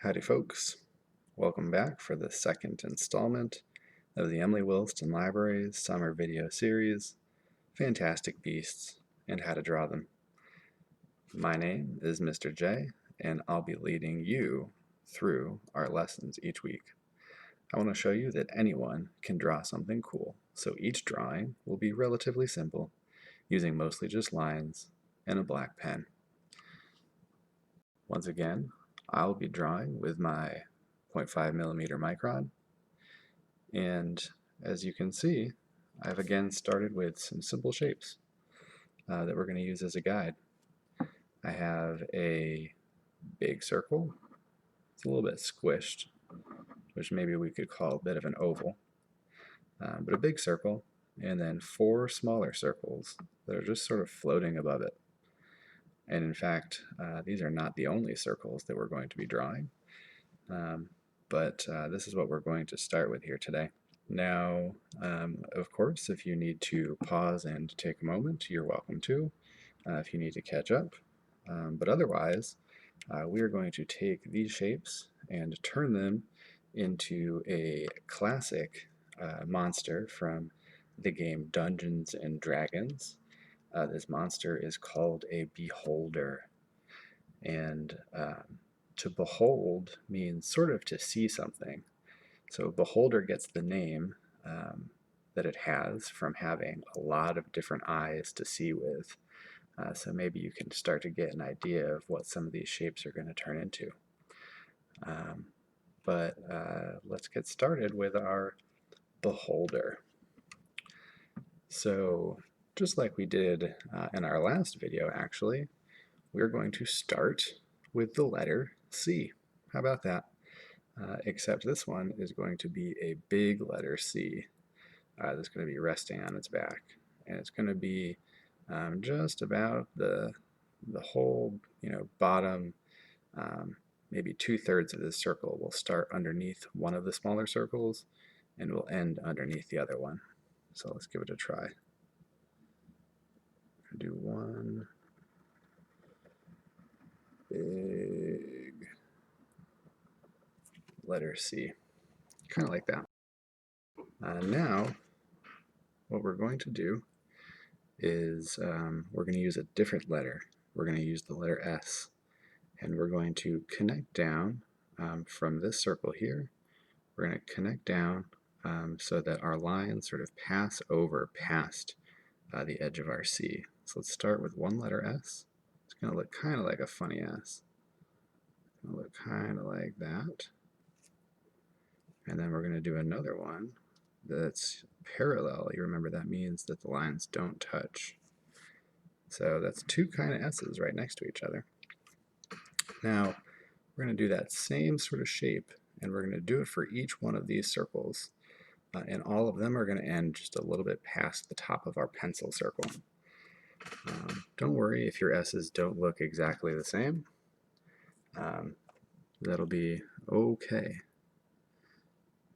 Howdy folks, welcome back for the second installment of the Emily Williston Library's summer video series, Fantastic Beasts and How to Draw Them. My name is Mr. J, and I'll be leading you through our lessons each week. I want to show you that anyone can draw something cool, so each drawing will be relatively simple, using mostly just lines and a black pen. Once again, I'll be drawing with my 0.5mm micron, and as you can see, I've again started with some simple shapes that we're going to use as a guide. I have a big circle. It's a little bit squished, which maybe we could call a bit of an oval, but a big circle, and then 4 smaller circles that are just sort of floating above it. And in fact, these are not the only circles that we're going to be drawing, but this is what we're going to start with here today. Now, of course, if you need to pause and take a moment, you're welcome to, if you need to catch up. But otherwise, we are going to take these shapes and turn them into a classic monster from the game Dungeons and Dragons. This monster is called a beholder, and to behold means sort of to see something. So beholder gets the name that it has from having a lot of different eyes to see with. So maybe you can start to get an idea of what some of these shapes are going to turn into. But let's get started with our beholder. So just like we did in our last video, actually, we're going to start with the letter C. How about that? Except this one is going to be a big letter C that's going to be resting on its back, and it's going to be just about the whole bottom, maybe 2/3 of this circle will start underneath one of the smaller circles and will end underneath the other one. So let's give it a try. Do one big letter C, kind of like that. Now, what we're going to do is we're going to use a different letter. We're going to use the letter S, and we're going to connect down from this circle here. We're going to connect down so that our lines sort of pass over past the edge of our C. So let's start with one letter S. It's going to look kind of like a funny S. It's going to look kind of like that. And then we're going to do another one that's parallel. You remember that means that the lines don't touch. So that's 2 kind of S's right next to each other. Now, we're going to do that same sort of shape, and we're going to do it for each one of these circles. And all of them are going to end just a little bit past the top of our pencil circle. Don't worry if your S's don't look exactly the same. That'll be okay.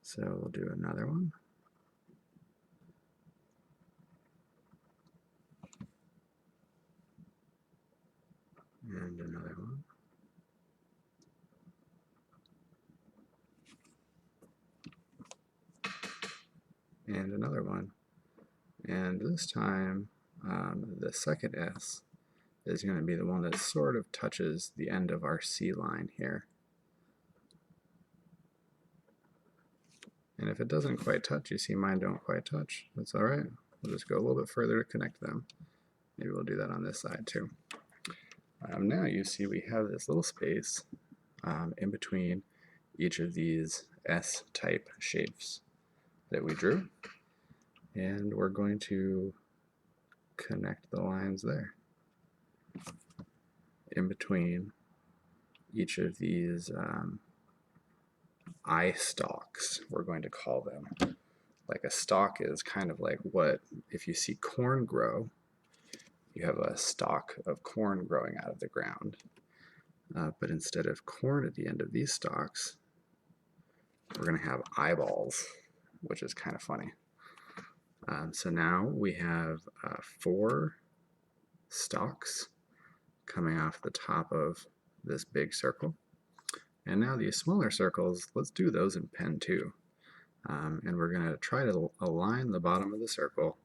So we'll do another one. And another one. And another one. And this time, the second S is going to be the one that sort of touches the end of our C line here. And if it doesn't quite touch, you see mine don't quite touch, that's all right. We'll just go a little bit further to connect them. Maybe we'll do that on this side too. Now you see we have this little space in between each of these S-type shapes that we drew, and we're going to connect the lines there in between each of these eye stalks, we're going to call them. Like a stalk is kind of like what, if you see corn grow, you have a stalk of corn growing out of the ground. But instead of corn at the end of these stalks, we're going to have eyeballs, which is kind of funny. So now we have 4 stalks coming off the top of this big circle, And now these smaller circles, let's do those in pen 2. And we're going to try to align the bottom of the circle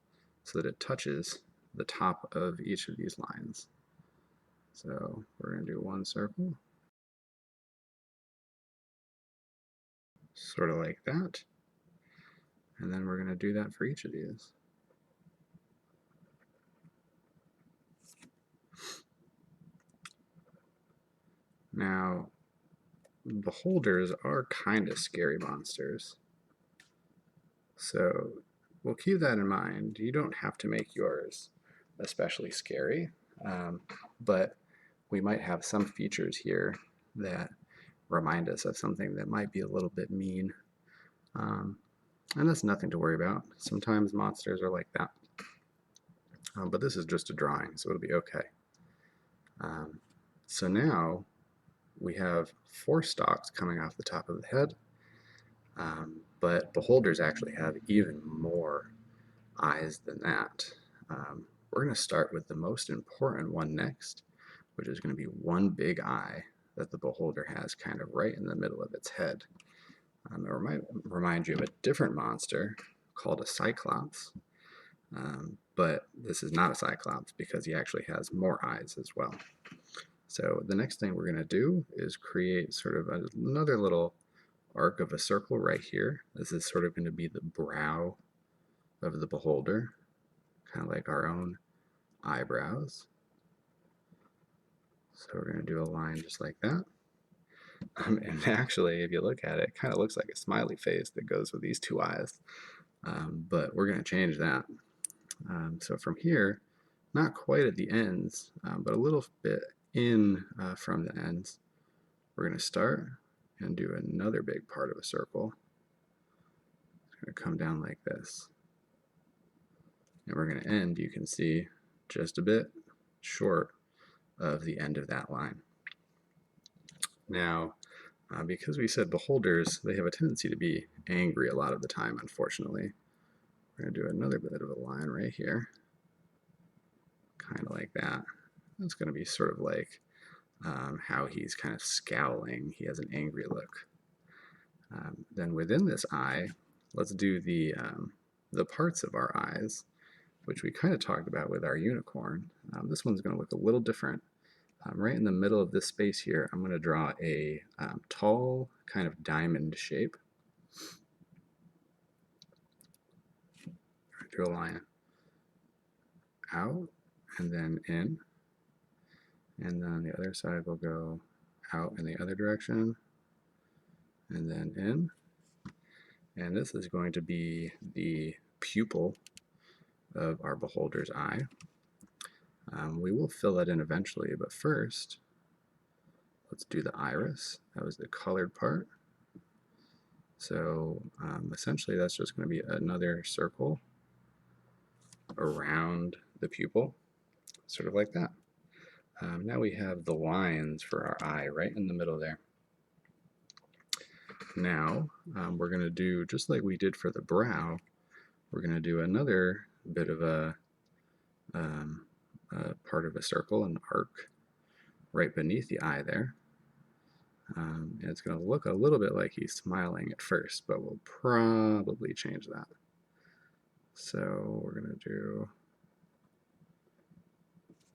so that it touches the top of each of these lines. So we're going to do one circle, sort of like that. And then we're going to do that for each of these. Now, beholders are kind of scary monsters. So we'll keep that in mind. You don't have to make yours especially scary, but we might have some features here that remind us of something that might be a little bit mean. And that's nothing to worry about. Sometimes monsters are like that. But this is just a drawing, so it'll be okay. So now we have 4 stalks coming off the top of the head, but beholders actually have even more eyes than that. We're going to start with the most important one next, which is going to be one big eye that the beholder has kind of right in the middle of its head. It might remind you of a different monster called a cyclops, but this is not a cyclops because he actually has more eyes as well. So the next thing we're going to do is create sort of another little arc of a circle right here. This is sort of going to be the brow of the beholder, kind of like our own eyebrows. So we're going to do a line just like that. And actually, if you look at it, it kind of looks like a smiley face that goes with these 2 eyes. But we're going to change that. So from here, not quite at the ends, but a little bit in from the ends, we're going to start and do another big part of a circle. It's going to come down like this. And we're going to end, you can see, just a bit short of the end of that line. Now, because we said beholders, they have a tendency to be angry a lot of the time, unfortunately. We're going to do another bit of a line right here, kind of like that. That's going to be sort of like how he's kind of scowling. He has an angry look. Then within this eye, let's do the parts of our eyes, which we kind of talked about with our unicorn. This one's going to look a little different. Right in the middle of this space here, I'm going to draw a tall kind of diamond shape. Draw a line out and then in. And then the other side will go out in the other direction and then in. And this is going to be the pupil of our beholder's eye. We will fill that in eventually, but first, let's do the iris. That was the colored part. So essentially that's just going to be another circle around the pupil, sort of like that. Now we have the lines for our eye right in the middle there. Now we're going to do, just like we did for the brow, we're going to do another bit of a part of a circle, an arc, right beneath the eye there. And it's going to look a little bit like he's smiling at first, but we'll probably change that. So we're going to do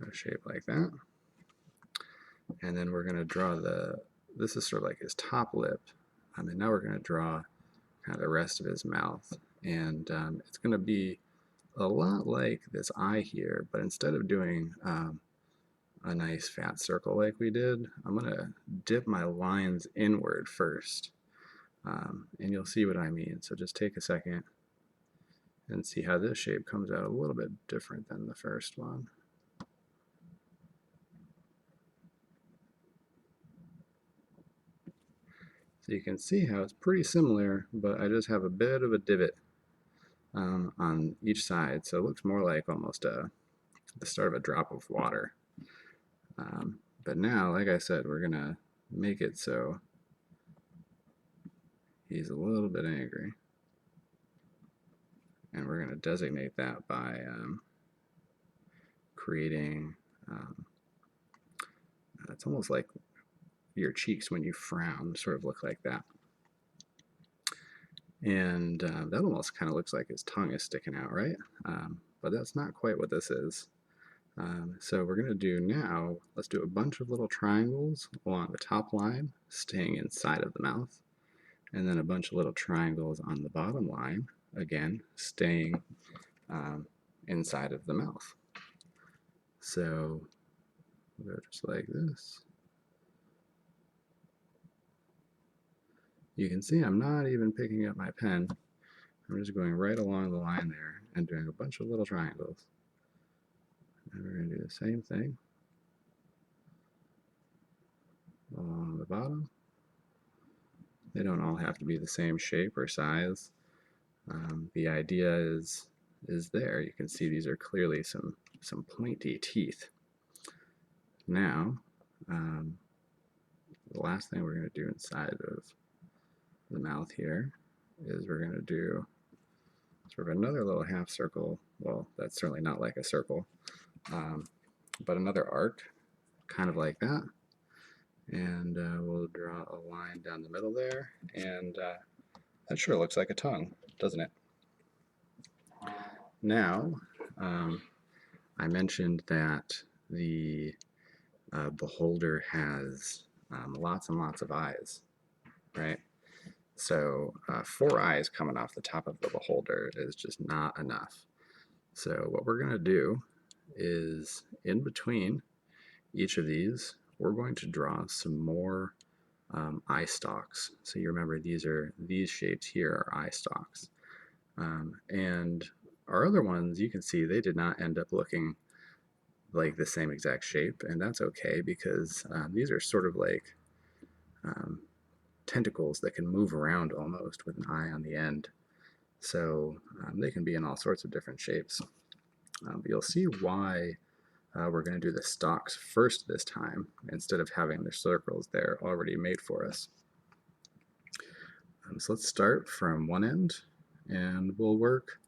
a shape like that. And then we're going to draw this is sort of like his top lip. And now we're going to draw kind of the rest of his mouth. And it's going to be a lot like this eye here, but instead of doing a nice fat circle like we did, I'm going to dip my lines inward first. And you'll see what I mean. So just take a second and see how this shape comes out a little bit different than the first one. So you can see how it's pretty similar, but I just have a bit of a divot on each side, so it looks more like almost the start of a drop of water. But now, like I said, we're gonna make it so he's a little bit angry, and we're gonna designate that by creating it's almost like your cheeks when you frown sort of look like that. And that almost kind of looks like his tongue is sticking out, right? But that's not quite what this is. So we're going to do now, let's do a bunch of little triangles along the top line, staying inside of the mouth, and then a bunch of little triangles on the bottom line, again, staying inside of the mouth. So we'll go just like this. You can see I'm not even picking up my pen. I'm just going right along the line there and doing a bunch of little triangles. And we're going to do the same thing along the bottom. They don't all have to be the same shape or size. The idea is there. You can see these are clearly some pointy teeth. Now, the last thing we're going to do inside of the mouth here is we're going to do sort of another little half circle. Well, that's certainly not like a circle, but another arc, kind of like that. And we'll draw a line down the middle there, and that sure looks like a tongue, doesn't it? Now, I mentioned that the beholder has lots and lots of eyes, right? So 4 eyes coming off the top of the beholder is just not enough. So what we're going to do is in between each of these, we're going to draw some more eye stalks. So you remember these shapes here are eye stalks. And our other ones, you can see they did not end up looking like the same exact shape, and that's okay because these are sort of like tentacles that can move around almost with an eye on the end. So they can be in all sorts of different shapes. But you'll see why we're going to do the stalks first this time instead of having the circles there already made for us. So let's start from one end and we'll work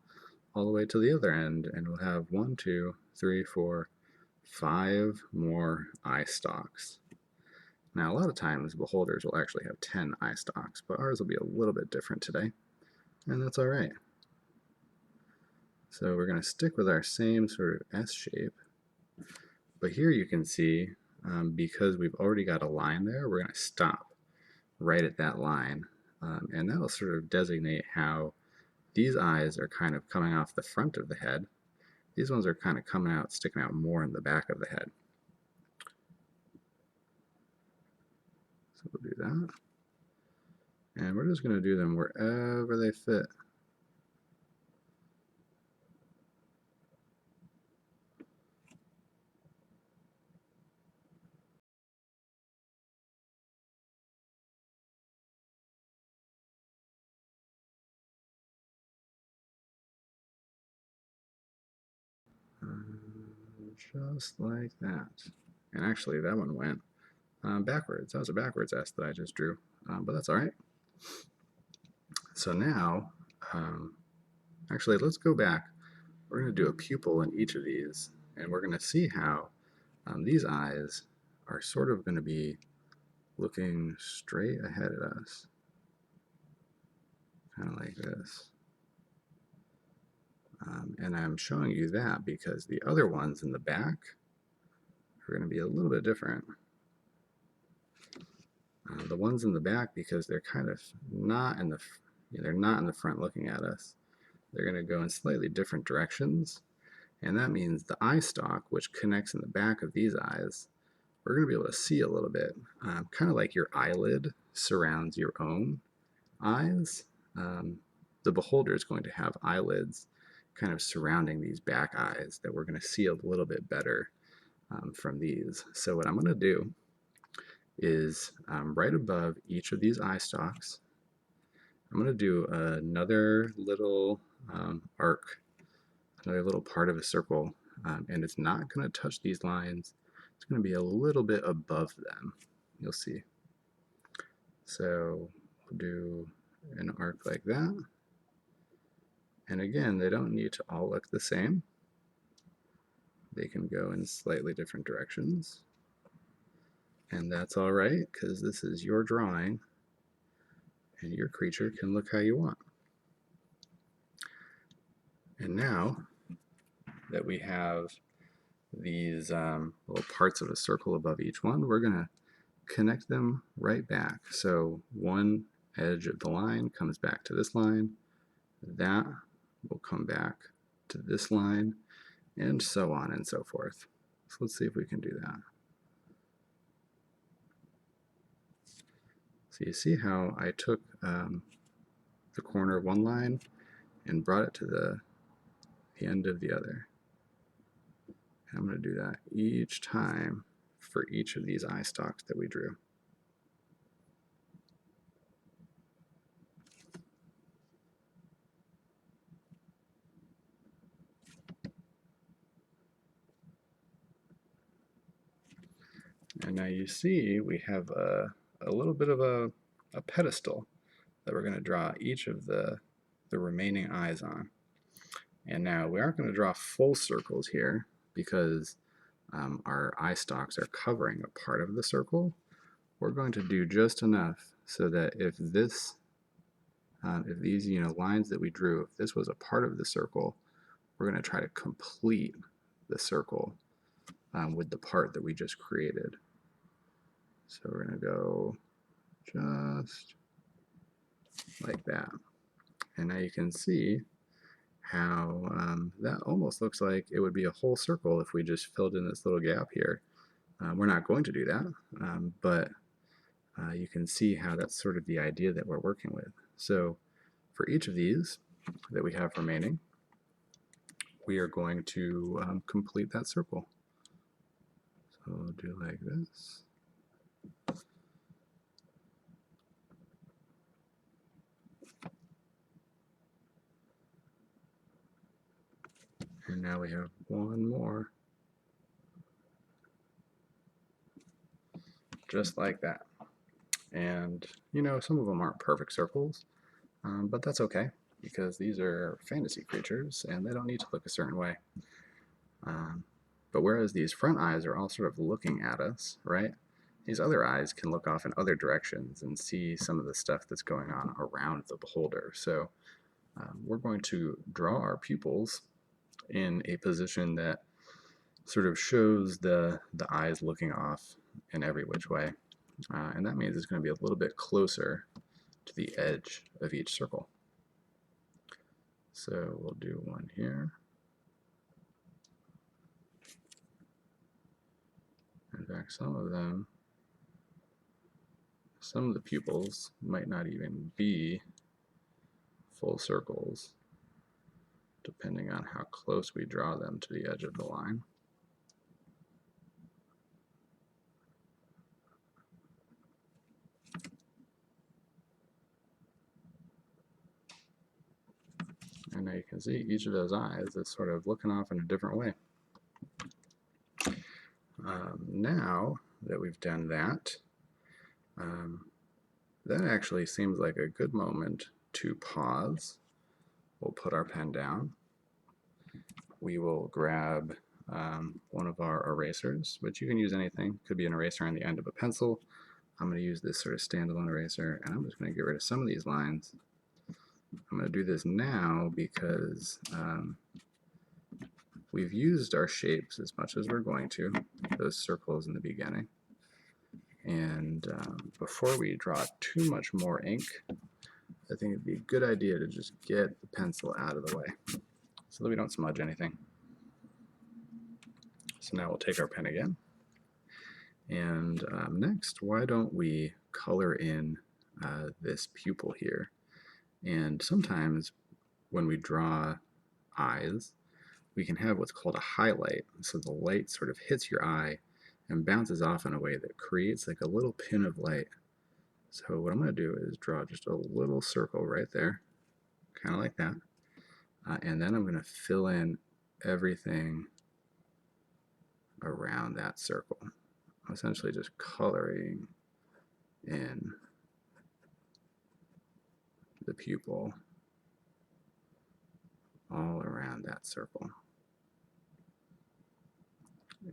all the way to the other end, and we'll have 1, 2, 3, 4, 5 more eye stalks. Now a lot of times beholders will actually have 10 eye stalks, but ours will be a little bit different today, and that's alright. So we're going to stick with our same sort of S shape, but here you can see because we've already got a line there, we're going to stop right at that line, and that'll sort of designate how these eyes are kind of coming off the front of the head. These ones are kind of coming out, sticking out more in the back of the head. So we'll do that. And we're just going to do them wherever they fit. Just like that. And actually that one went backwards. That was a backwards S that I just drew, but that's alright. So now, actually let's go back. We're going to do a pupil in each of these, and we're going to see how these eyes are sort of going to be looking straight ahead at us, kind of like this. And I'm showing you that because the other ones in the back are going to be a little bit different. The ones in the back, because they're kind of not in the they're not in the front looking at us, they're going to go in slightly different directions, and that means the eye stalk, which connects in the back of these eyes, we're going to be able to see a little bit, kind of like your eyelid surrounds your own eyes. The beholder is going to have eyelids kind of surrounding these back eyes that we're going to see a little bit better from these. So what I'm going to do is right above each of these eye stalks, I'm going to do another little arc, another little part of a circle, and it's not going to touch these lines. It's going to be a little bit above them. You'll see. So we'll do an arc like that. And again, they don't need to all look the same. They can go in slightly different directions. And that's all right, because this is your drawing, and your creature can look how you want. And now that we have these little parts of a circle above each one, we're going to connect them right back. So one edge of the line comes back to this line, that will come back to this line, and so on and so forth. So let's see if we can do that. So you see how I took the corner of one line and brought it to the end of the other. And I'm going to do that each time for each of these eye stalks that we drew. And now you see we have a little bit of a pedestal that we're going to draw each of the remaining eyes on. And now we aren't going to draw full circles here because our eye stalks are covering a part of the circle. We're going to do just enough so that if these lines that we drew, if this was a part of the circle, we're going to try to complete the circle with the part that we just created. So we're going to go just like that. And now you can see how that almost looks like it would be a whole circle if we just filled in this little gap here. We're not going to do that, but you can see how that's sort of the idea that we're working with. So for each of these that we have remaining, we are going to complete that circle. So we'll do like this. And now we have one more. Just like that. And, you know, some of them aren't perfect circles, but that's okay, because these are fantasy creatures, and they don't need to look a certain way. But whereas these front eyes are all sort of looking at us, right? These other eyes can look off in other directions and see some of the stuff that's going on around the beholder. So we're going to draw our pupils in a position that sort of shows the eyes looking off in every which way. And that means it's going to be a little bit closer to the edge of each circle. So we'll do one here. In fact, some of the pupils might not even be full circles, depending on how close we draw them to the edge of the line. And now you can see each of those eyes is sort of looking off in a different way. Now that we've done that, that actually seems like a good moment to pause. We'll put our pen down. We will grab one of our erasers, which you can use anything. Could be an eraser on the end of a pencil. I'm going to use this sort of standalone eraser, and I'm just going to get rid of some of these lines. I'm going to do this now because we've used our shapes as much as we're going to, those circles in the beginning. And before we draw too much more ink, I think it'd be a good idea to just get the pencil out of the way so that we don't smudge anything. So now we'll take our pen again. And next, why don't we color in this pupil here? And sometimes when we draw eyes, we can have what's called a highlight. So the light sort of hits your eye and bounces off in a way that creates like a little pin of light. So what I'm going to do is draw just a little circle right there, kind of like that. And then I'm going to fill in everything around that circle. I'm essentially just coloring in the pupil all around that circle.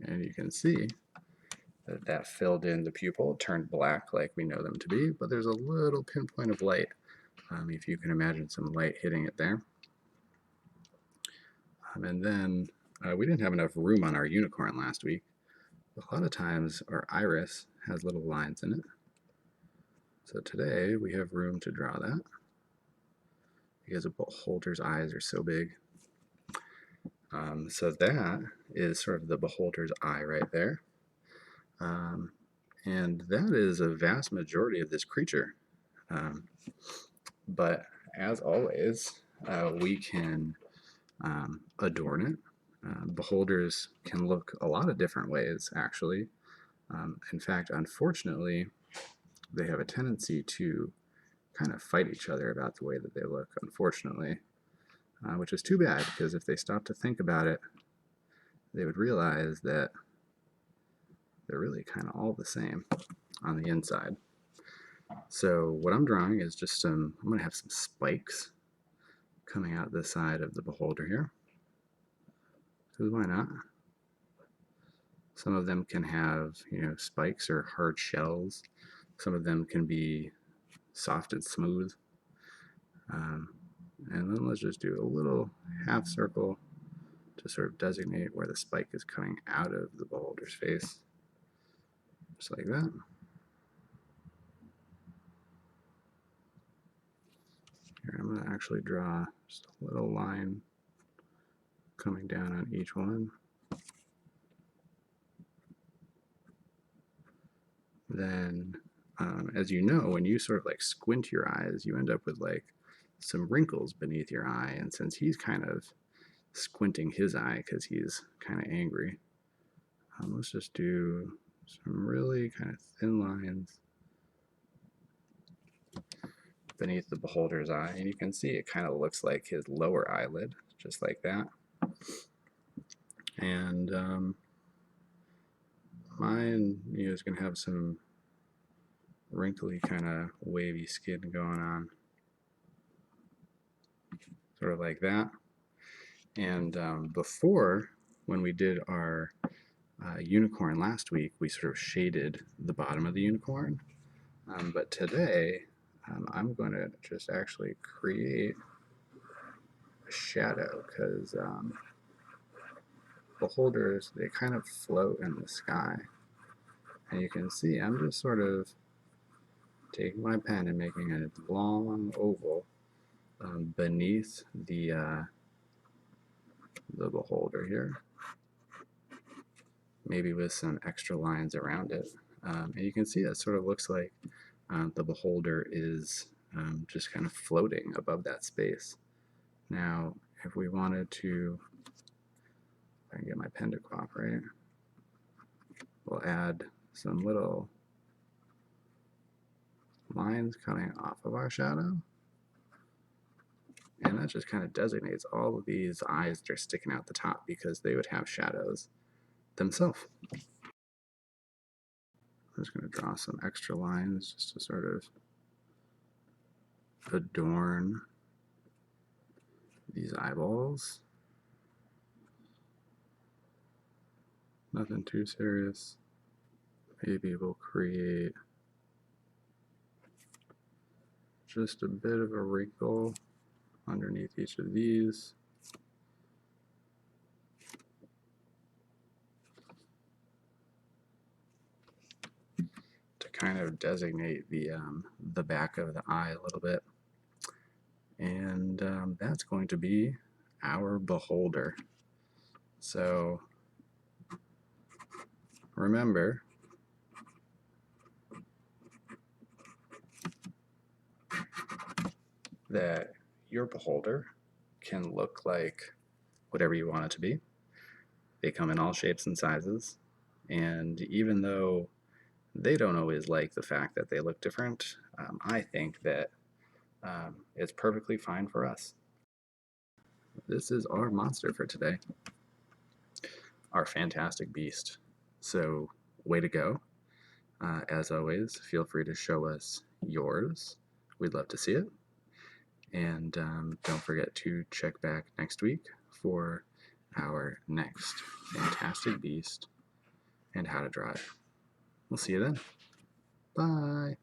And you can see that filled in the pupil, turned black like we know them to be, but there's a little pinpoint of light, if you can imagine some light hitting it there. And then we didn't have enough room on our unicorn last week. A lot of times our iris has little lines in it. So today we have room to draw that because a beholder's eyes are so big. So that is sort of the beholder's eye right there. And that is a vast majority of this creature. But as always, we can adorn it. Beholders can look a lot of different ways, actually. In fact, unfortunately, they have a tendency to kind of fight each other about the way that they look, unfortunately, which is too bad, because if they stop to think about it, they would realize that they're really kind of all the same on the inside. So what I'm drawing is just I'm going to have some spikes coming out the side of the beholder here, because why not? Some of them can have, spikes or hard shells. Some of them can be soft and smooth. And then let's just do a little half circle to sort of designate where the spike is coming out of the beholder's face. Just like that. Here, I'm going to actually draw just a little line coming down on each one. Then, as you know, when you sort of like squint your eyes, you end up with like some wrinkles beneath your eye. And since he's kind of squinting his eye because he's kind of angry, let's just do some really kind of thin lines beneath the beholder's eye. And you can see it kind of looks like his lower eyelid, just like that. And mine is going to have some wrinkly kind of wavy skin going on, sort of like that. And before, when we did our unicorn last week, we sort of shaded the bottom of the unicorn. But today, I'm going to just actually create a shadow, because beholders, they kind of float in the sky. And you can see I'm just sort of taking my pen and making a long oval beneath the beholder here, maybe with some extra lines around it. And you can see it sort of looks like the beholder is just kind of floating above that space. Now, if we wanted to, if I can get my pen to cooperate, we'll add some little lines coming off of our shadow. And that just kind of designates all of these eyes that are sticking out the top, because they would have shadows themselves. I'm just going to draw some extra lines just to sort of adorn these eyeballs. Nothing too serious. Maybe we'll create just a bit of a wrinkle underneath each of these. To kind of designate the back of the eye a little bit. And that's going to be our beholder. So remember, that your beholder can look like whatever you want it to be. They come in all shapes and sizes, and even though they don't always like the fact that they look different, I think that it's perfectly fine for us. This is our monster for today, our fantastic beast. So way to go. As always, feel free to show us yours. We'd love to see it. And don't forget to check back next week for our next fantastic beast and how to draw it. We'll see you then. Bye.